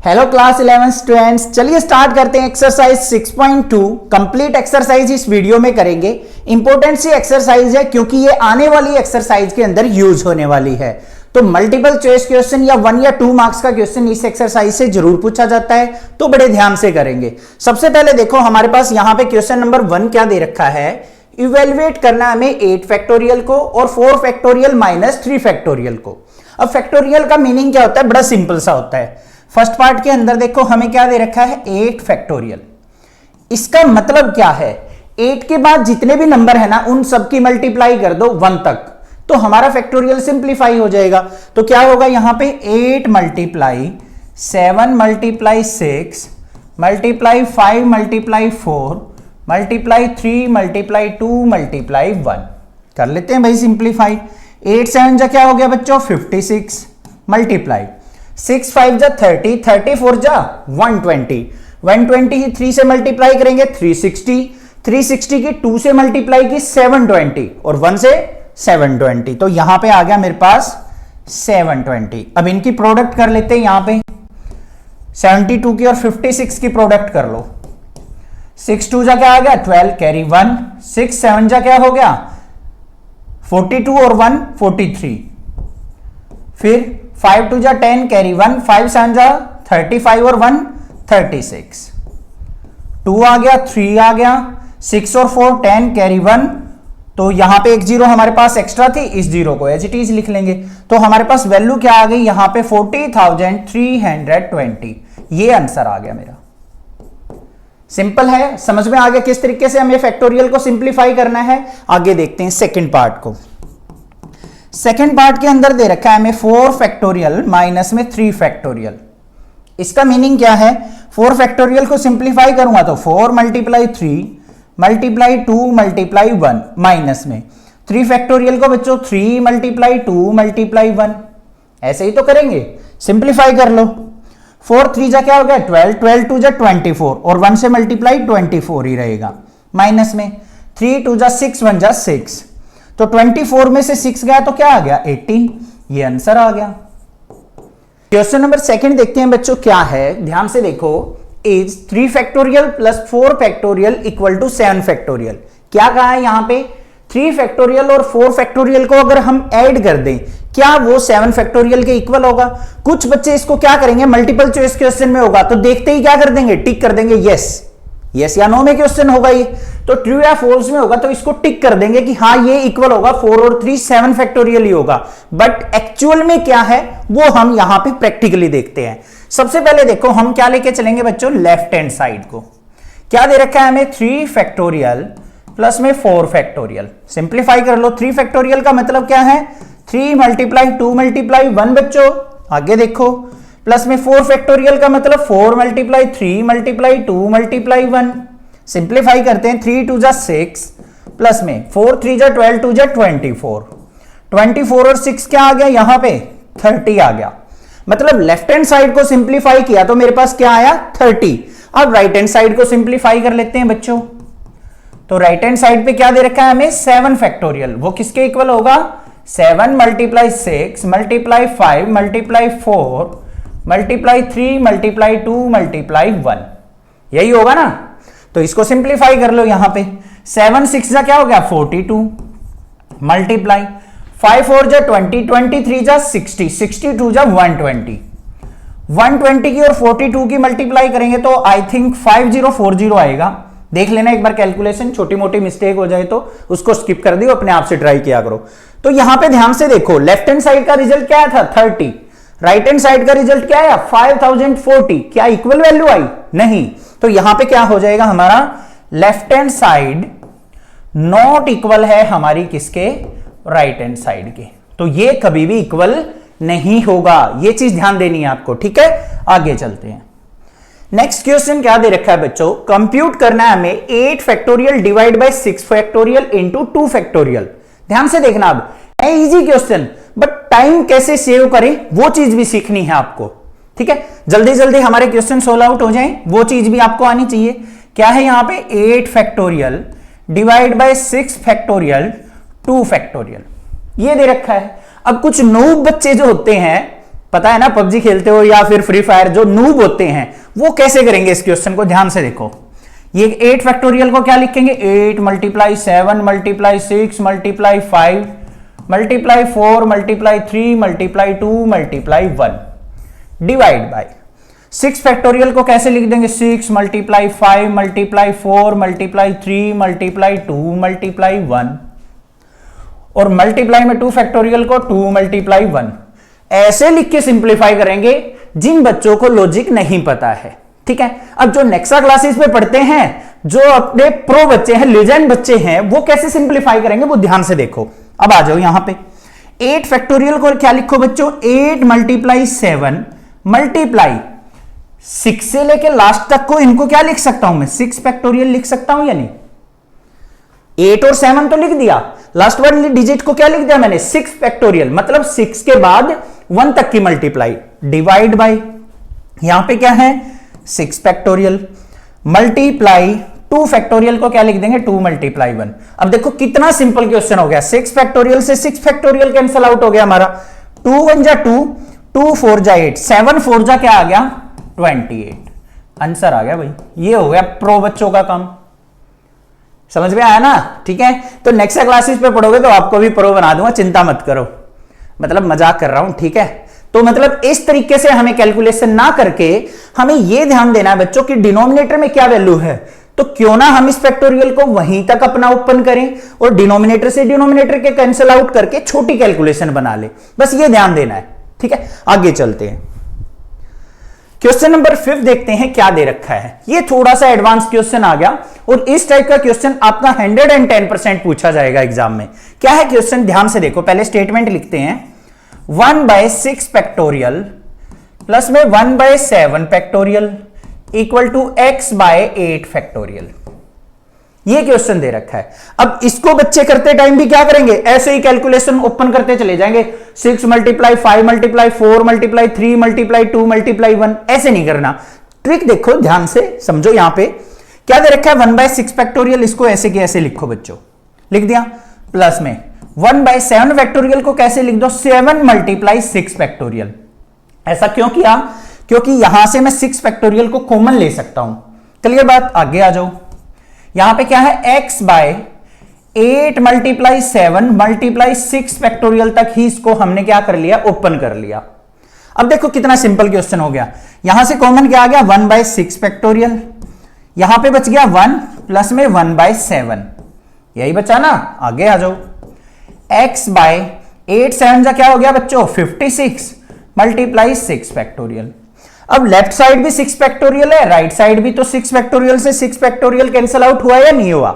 Hello class 11 students, चलिए start करते हैं एक्सरसाइज 6.2। कंप्लीट एक्सरसाइज इस वीडियो में करेंगे। इंपॉर्टेंट सी एक्सरसाइज है क्योंकि ये आने वाली एक्सरसाइज के अंदर यूज होने वाली है। तो मल्टीपल चॉइस क्वेश्चन या 1 या 2 मार्क्स का क्वेश्चन इस एक्सरसाइज से जरूर पूछा जाता है, तो बड़े ध्यान से करेंगे। सबसे पहले देखो हमारे पास यहाँ पे क्वेश्चन नंबर 1 क्या दे रखा है। इवेल्युएट करना हमें 8 फैक्टोरियल को और 4 फैक्टोरियल माइनस 3 फैक्टोरियल को। अब फैक्टोरियल का मीनिंग क्या होता है, बड़ा सिंपल सा होता है। फर्स्ट पार्ट के अंदर देखो हमें क्या दे रखा है 8 फैक्टोरियल। इसका मतलब क्या है, 8 के बाद जितने भी नंबर है ना उन सबकी मल्टीप्लाई कर दो 1 तक, तो हमारा फैक्टोरियल सिंप्लीफाई हो जाएगा। तो क्या होगा यहां पे 8 multiply 7 multiply 6 multiply 5 multiply 4 multiply 3 multiply 2 multiply 1। कर लेते हैं भाई सिंप्लीफाई। 8 7 जा क्या हो गया बच्चों 56 मल्टीप्लाई 6 5 जा 30 34 जा 120 120 ही 3 से मल्टीप्लाई करेंगे 360 360 की 2 से मल्टीप्लाई की 720 और 1 से 720। तो यहां पे आ गया मेरे पास 720। अब इनकी प्रोडक्ट कर लेते हैं। यहां पे 72 की और 56 की प्रोडक्ट कर लो। 6 2 जा क्या आ गया 12 कैरी 1 6 7 जा क्या हो गया 42 और 1 43। फिर 5 2 जा 10 कैरी 1 5 7 जा 35 और 1 36। 2 आ गया 3 आ गया 6 और 4 10 कैरी 1। तो यहां पे एक जीरो हमारे पास एक्स्ट्रा थी, इस जीरो को एज इट इज लिख लेंगे। तो हमारे पास वैल्यू क्या आ गई यहां पे 40,320। ये आंसर आ गया मेरा। सिंपल है, समझ में आ गया किस तरीके से हमें फैक्टोरियल को सिंप्लीफाई करना है। आगे देखते हैं सेकंड पार्ट को। सेकेंड पार्ट के अंदर दे रखा है हमें 4 फैक्टोरियल माइनस में 3 फैक्टोरियल। इसका मीनिंग क्या है, 4 फैक्टोरियल को सिंप्लीफाई करूंगा तो 4 मल्टीप्लाई 3 मल्टीप्लाई 2 मल्टीप्लाई 1 माइनस में 3 फैक्टोरियल को बच्चों 3 मल्टीप्लाई 2 मल्टीप्लाई 1। ऐसे ही तो करेंगे, सिंप्लीफाई कर लो। 4 3 जा क्या हो गया 12 12 2 जा 24 और 1 से मल्टीप्लाई 24 ही रहेगा माइनस में 3 2 जा 6 1 जा 6। तो 24 में से 6 गया तो क्या आ गया 18। ये आंसर आ गया। क्वेश्चन नंबर सेकंड देखते हैं बच्चों क्या है, ध्यान से देखो। Is 3 factorial plus 4 factorial equal to 7 factorial. क्या कहा है यहां पे 3 फैक्टोरियल और 4 फैक्टोरियल को अगर हम ऐड कर दें क्या वो 7 फैक्टोरियल के इक्वल होगा। कुछ बच्चे इसको क्या करेंगे, मल्टीपल चॉइस क्वेश्चन में होगा तो देखते ही क्या कर देंगे टिक कर देंगे यस या नो में क्वेश्चन होगा ये, तो ट्रू या फॉल्स में होगा तो इसको टिक कर देंगे कि हाँ ये इक्वल होगा 4 और 3 7 फैक्टोरियल ही होगा। बट एक्चुअल में क्या है वो हम यहां पे प्रैक्टिकली देखते हैं। सबसे पहले देखो हम क्या लेके चलेंगे बच्चों, लेफ्ट हैंड साइड को। क्या दे रखा है हमें 3 फैक्टोरियल प्लस में 4 फैक्टोरियल। सिंप्लीफाई कर लो। 3 फैक्टोरियल का मतलब क्या है 3 मल्टीप्लाई 2 मल्टीप्लाई 1 बच्चों। आगे देखो प्लस में 4 फैक्टोरियल का मतलब 4 मल्टीप्लाई 3 मल्टीप्लाई 2 मल्टीप्लाई 1। सिंप्लीफाई करते हैं 3 2 जा 6 प्लस में 4 3 जा 12 2 जा 24 24 और 6 क्या आ गया यहां पे 30 आ गया। मतलब लेफ्ट हैंड साइड को सिंप्लीफाई किया तो मेरे पास क्या आया 30। अब राइट हैंड साइड को सिंप्लीफाई कर लेते हैं बच्चों। तो राइट हैंड साइड पे क्या दे रखा है हमें 7 फैक्टोरियल। वो किसके इक्वल होगा 7 multiply 6 multiply 5 multiply 4 multiply 3 multiply 2 multiply 1। यही होगा ना। तो इसको सिंप्लीफाई कर लो। यहां पे 7 6 जा क्या हो गया 42 मल्टीप्लाई 5 4 जा 20 23 जा 60 62 जा 120 120 की और 42 की मल्टीप्लाई करेंगे तो आई थिंक 5040 आएगा। देख लेना एक बार कैलकुलेशन, छोटी मोटी मिस्टेक हो जाए तो उसको स्किप कर दियो, अपने आप से ट्राई किया करो। तो यहां पे ध्यान से देखो लेफ्ट हैंड साइड का रिजल्ट क्या था 30, राइट हैंड साइड का रिजल्ट क्या आया 5040। क्या इक्वल वैल्यू आई नहीं। तो यहां पे क्या हो जाएगा हमारा left hand side not equal है हमारी किसके राइट हैंड साइड के। तो ये कभी भी इक्वल नहीं होगा, ये चीज ध्यान देनी है आपको। ठीक है आगे चलते हैं। नेक्स्ट क्वेश्चन क्या दे रखा है बच्चों, कंप्यूट करना है हमें 8 factorial divide bye 6 factorial into 2 factorial. ध्यान से देखना, अब है इजी क्वेश्चन बट टाइम कैसे सेव करें वो चीज भी सीखनी है आपको। ठीक है जल्दी जल्दी हमारे क्वेश्चन सोल्व आउट हो जाएं, वो चीज भी आपको आनी चाहिए। क्या है यहां पे 8 factorial divide bye 6 factorial 2 factorial ये दे रखा है। अब कुछ नूब बच्चे जो होते हैं पता है ना, पबजी खेलते हो या फिर फ्री फायर, जो नूब होते हैं वो कैसे करेंगे इस क्वेश्चन को, ध्यान से देखो। ये 8 फैक्टोरियल को क्या लिखेंगे, 8 multiply 7 multiply 6 multiply 5 multiply 4 multiply 3 multiply 2 multiply 1 divide by 6 factorial को कैसे लिख देंगे, 6 multiply 5 multiply 4 multiply 3 multiply 2 multiply 1 और मल्टीप्लाई में 2 फैक्टोरियल को 2 मल्टीप्लाई 1। ऐसे लिख के सिंप्लीफाई करेंगे जिन बच्चों को लॉजिक नहीं पता है, ठीक है। अब जो नेक्सा क्लासेस पे पढ़ते हैं, जो अपने प्रो बच्चे हैं, लेजेंड बच्चे हैं, वो कैसे सिंप्लीफाई करेंगे वो ध्यान से देखो। अब आ जाओ यहां पे 8 फैक्टोरियल को क्या लिखो बच्चों, 8 मल्टीप्लाई 7 मल्टीप्लाई 6 से लेके लास्ट तक को इनको क्या लिख सकता हूं मैं, 6 फैक्टोरियल लिख सकता हूं या नहीं। 8 और 7 तो लिख दिया, लास्ट वाली डिजिट को क्या लिख दिया मैंने, 6 फैक्टोरियल, मतलब 6 के बाद 1 तक की मल्टीप्लाई डिवाइड बाय यहां पे क्या है 6 फैक्टोरियल मल्टीप्लाई 2 फैक्टोरियल को क्या लिख देंगे, 2 मल्टीप्लाई 1। अब देखो कितना सिंपल क्वेश्चन हो गया, 6 फैक्टोरियल से 6 फैक्टोरियल कैंसिल आउट हो गया हमारा, 2 1 जा 2, 2 4 जा 8, 7 4 जा क्या आ गया 28, आंसर आ गया भाई। ये हो गया प्रो बच्चों का काम, समझ में आया ना, ठीक है। तो नेक्स्ट क्लासेस पे पढ़ोगे तो आपको भी प्रो बना दूंगा, चिंता मत करो, मतलब मजाक कर रहा हूं, ठीक है। तो मतलब इस तरीके से हमें कैलकुलेशन ना करके हमें यह ध्यान देना है बच्चों कि डिनोमिनेटर में क्या वैल्यू है, तो क्यों ना हम इस फैक्टोरियल को वहीं तक अपना ओपन करें और डिनोमिनेटर से डिनोमिनेटर के कैंसिल आउट करके छोटी कैलकुलेशन बना ले, बस ये ध्यान देना है, ठीक है। आगे चलते हैं, क्वेश्चन नंबर 5 देखते हैं क्या दे रखा है। ये थोड़ा सा एडवांस क्वेश्चन आ गया और इस टाइप का क्वेश्चन आपका 110% पूछा जाएगा एग्जाम में। क्या है क्वेश्चन, ध्यान से देखो, पहले स्टेटमेंट लिखते हैं, 1/6 फैक्टोरियल प्लस में 1/7 factorial equal to x/8 factorial. ये क्वेश्चन दे रखा है। अब इसको बच्चे करते टाइम भी क्या करेंगे, ऐसे ही कैलकुलेशन ओपन करते चले जाएंगे, 6 multiply 5 multiply 4 multiply 3 multiply 2 multiply 1, ऐसे नहीं करना। ट्रिक देखो ध्यान से समझो, यहां पे क्या दे रखा है 1/6 फैक्टोरियल, इसको ऐसे के ऐसे लिखो बच्चों, लिख दिया, प्लस में 1/7 फैक्टोरियल को कैसे लिख दो, 7 मल्टीप्लाई 6 फैक्टोरियल। ऐसा क्यों किया, क्योंकि यहां से मैं 6 फैक्टोरियल को कॉमन ले सकता हूं। क्लियर बात, आगे आ जाओ। यहां पे क्या है, x/8 मल्टीप्लाई 7 मल्टीप्लाई 6 फैक्टोरियल तक ही इसको हमने क्या कर लिया, ओपन कर लिया। अब देखो कितना सिंपल क्वेश्चन हो गया, यहां से कॉमन क्या आ गया 1/6 फैक्टोरियल, यहां पे बच गया 1 प्लस में 1/7, यही बचा ना। आगे आ जाओ, x/8 7 जा क्या हो गया बच्चों 56 मल्टीप्लाई 6 फैक्टोरियल। अब लेफ्ट साइड भी 6 फैक्टोरियल है, राइट साइड भी, तो 6 फैक्टोरियल से 6 फैक्टोरियल कैंसिल आउट हुआ या नहीं हुआ,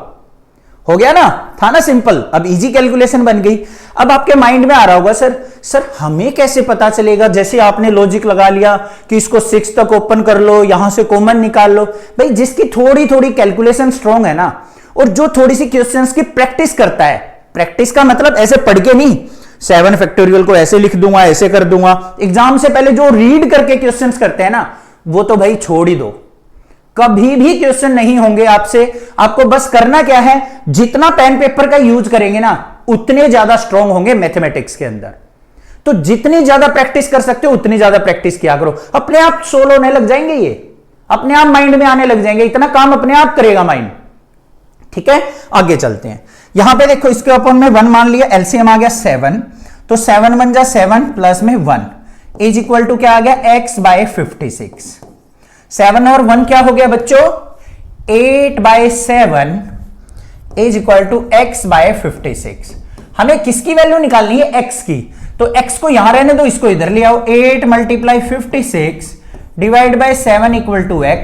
हो गया ना, था ना सिंपल। अब इजी कैलकुलेशन बन गई। अब आपके माइंड में आ रहा होगा सर हमें कैसे पता चलेगा, जैसे आपने लॉजिक लगा लिया कि इसको 6 तक ओपन कर लो, यहां से कॉमन निकाल लो। भाई जिसकी थोड़ी थोड़ी कैलकुलेशन स्ट्रांग है ना, और जो थोड़ी सी क्वेश्चंस की प्रैक्टिस करता है, प्रैक्टिस का मतलब ऐसे पढ़ के नहीं 7 फैक्टोरियल को ऐसे लिख दूंगा, ऐसे कर दूंगा, एग्जाम से पहले जो रीड करके क्वेश्चंस करते हैं ना, वो तो भाई छोड़ ही दो, कभी भी क्वेश्चन नहीं होंगे आपसे। आपको बस करना क्या है, जितना पेन पेपर का यूज करेंगे ना, उतने ज्यादा स्ट्रांग होंगे मैथमेटिक्स के अंदर। तो जितनी ज्यादा प्रैक्टिस कर सकते हो उतनी ज्यादा प्रैक्टिस किया करो, अपने आप सोल्व होने लग जाएंगे, ये अपने आप माइंड में आने लग जाएंगे, इतना काम अपने आप करेगा माइंड, ठीक है। आगे चलते हैं, यहां पे देखो इसके अपन में 1 मान लिया, एलसीएम आ गया 7, तो 7 1 जा 7 प्लस में 1 इज इक्वल टू क्या आ गया x/56। 7 और 1 क्या हो गया बच्चों 8/7 इज इक्वल टू x/56। हमें किसकी वैल्यू निकालनी है, x की, तो x को यहां रहने दो, इसको इधर ले आओ, 8 multiply 56 divide by 7 equal to x।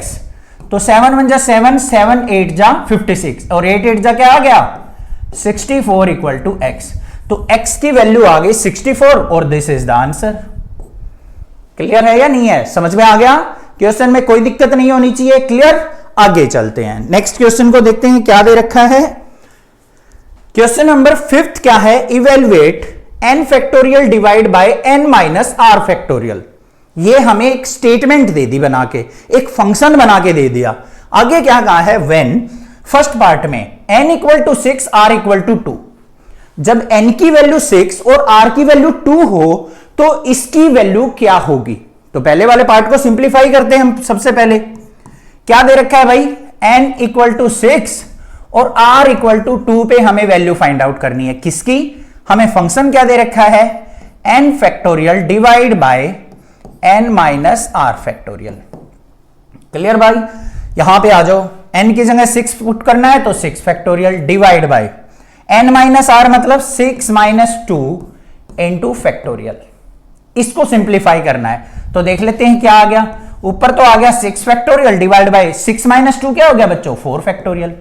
तो 7 1 जा 7, 7 8 जा 56 और 8 8 जा क्या आ गया 64 इक्वल टू x। तो x की वैल्यू आ गई 64 और this is the answer. Clear है या नहीं है, समझ में आ गया, क्वेश्चन में कोई दिक्कत नहीं होनी चाहिए, क्लियर। आगे चलते हैं, नेक्स्ट क्वेश्चन को देखते हैं क्या दे रखा है। क्वेश्चन नंबर 5 क्या है, evaluate n factorial divide by n minus r factorial. ये हमें एक स्टेटमेंट दे दी बना के, एक फंक्शन बना के दे दिया। आगे क्या कहा है, व्हेन फर्स्ट पार्ट में n equal to 6 r equal to 2, जब n की वैल्यू 6 और r की वैल्यू 2 हो तो इसकी वैल्यू क्या होगी? तो पहले वाले पार्ट को सिंप्लीफाई करते हैं हम। सबसे पहले क्या दे रखा है भाई? n इक्वल टू 6 और r इक्वल टू 2 पे हमें वैल्यू फाइंड आउट करनी है। किसकी? हमें फंक्शन क्या दे रखा है? n factorial divide by n minus r factorial. Clear भाई? यहां पे आ जाओ, n की जगह 6 पुट करना है तो 6 factorial divide by n minus r मतलब 6 माइनस 2 इंटू फैक्टोरियल। इसको सिंप्लीफाई करना है तो देख लेते हैं क्या आ गया। ऊपर तो आ गया 6 फैक्टोरियल डिवाइड बाय 6 माइनस 2 क्या हो गया बच्चों? 4 फैक्टोरियल।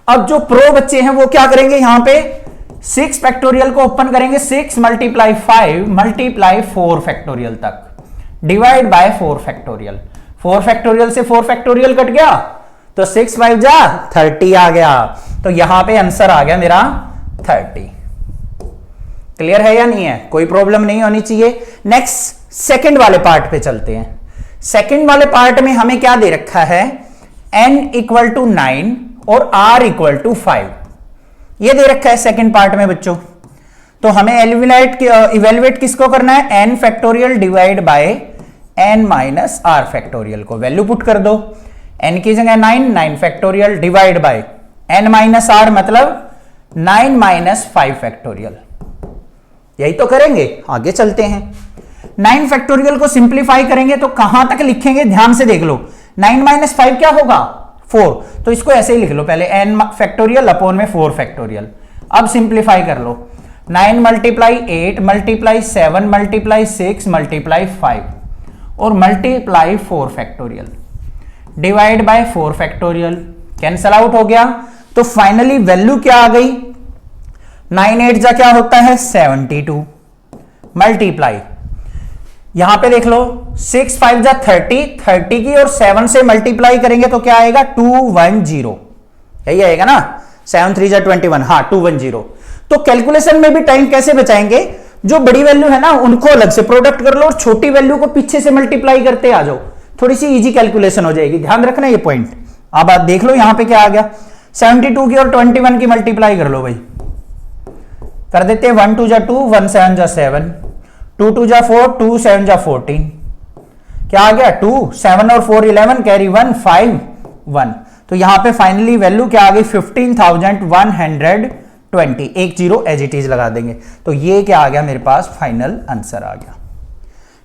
अब जो प्रो बच्चे हैं वो क्या करेंगे? यहां पे 6 फैक्टोरियल को ओपन करेंगे, 6 मल्टीप्लाई 5 मल्टीप्लाई 4 फैक्टोरियल तक डिवाइड बाय 4 फैक्टोरियल। 4 फैक्टोरियल से 4 फैक्टोरियल कट गया तो 6 5 जा 30 आ गया। तो यहां पे आंसर आ गया मेरा 30। क्लियर है या नहीं है? कोई प्रॉब्लम नहीं होनी चाहिए। नेक्स्ट सेकंड वाले पार्ट पे चलते हैं। सेकंड वाले पार्ट में हमें क्या दे रखा है? n इक्वल टू 9 और r इक्वल टू 5 ये दे रखा है सेकंड पार्ट में बच्चों। तो हमें इवेल्युएट किसको करना है? n factorial divide by n minus r factorial को वैल्यू पुट कर दो। n की जगह 9 factorial divide by n minus r मतलब 9 माइनस 5 फैक्टोरियल। यही तो करेंगे। आगे चलते हैं। 9 फैक्टोरियल को सिंप्लीफाई करेंगे तो कहां तक लिखेंगे? ध्यान से देख लो। 9 माइनस 5 क्या होगा? 4। तो इसको ऐसे ही लिख लो पहले, n फैक्टोरियल अपॉन में 4 फैक्टोरियल। अब सिंप्लीफाई कर लो। 9 मल्टीप्लाई 8 मल्टीप्लाई 7 मल्टीप्लाई 6 मल्टीप्लाई 5 और multiply 4 factorial divide bye 4 factorial. Cancel out हो गया तो फाइनली वैल्यू क्या आ गई? 9 8 जा क्या होता है? 72 मल्टीप्लाई, यहां पे देख लो 6 5 जा 30 की और 7 से मल्टीप्लाई करेंगे तो क्या आएगा? 210। यही आएगा ना? 7 3 जा 21। हाँ 210। तो कैलकुलेशन में भी टाइम कैसे बचाएंगे? जो बड़ी वैल्यू है ना उनको अलग से प्रोडक्ट कर लो और छोटी वैल्यू को पीछे से मल्टीप्लाई करते आ जाओ। थोड़ी सी इजी कैलकुलेशन हो जाएगी। ध्यान रखना ये पॉइंट। अब आप देख लो यहां पे क्या आ गया? 72 की और 21 की मल्टीप्लाई कर लो भाई। कर देते हैं 1 2 जा 2 1 7 जा 7 2 2 जा 4 2 7 जा 14। क्या आ गया? 2 7 और 4 11 कैरी 1 5 1। तो यहां पे फाइनली वैल्यू क्या आ गई? 15,120। एक जीरो एज इट इज लगा देंगे तो ये क्या आ गया मेरे पास? फाइनल आंसर आ गया।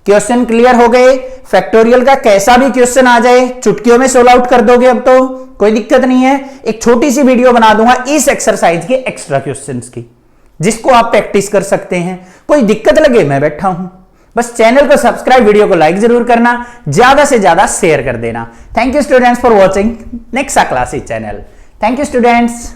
क्वेश्चन क्लियर हो गए? फैक्टोरियल का कैसा भी क्वेश्चन आ जाए चुटकियों में सोल्व आउट कर दोगे। अब तो कोई दिक्कत नहीं है। एक छोटी सी वीडियो बना दूंगा इस एक्सरसाइज के एक्स्ट्रा क्वेश्चंस की, जिसको आप प्रैक्टिस कर सकते हैं। कोई दिक्कत लगे मैं बैठा हूं। बस चैनल को सब्सक्राइब, वीडियो को लाइक जरूर करना, ज्यादा से ज्यादा शेयर कर देना। Thank you students for watching next classes channel. Thank you students.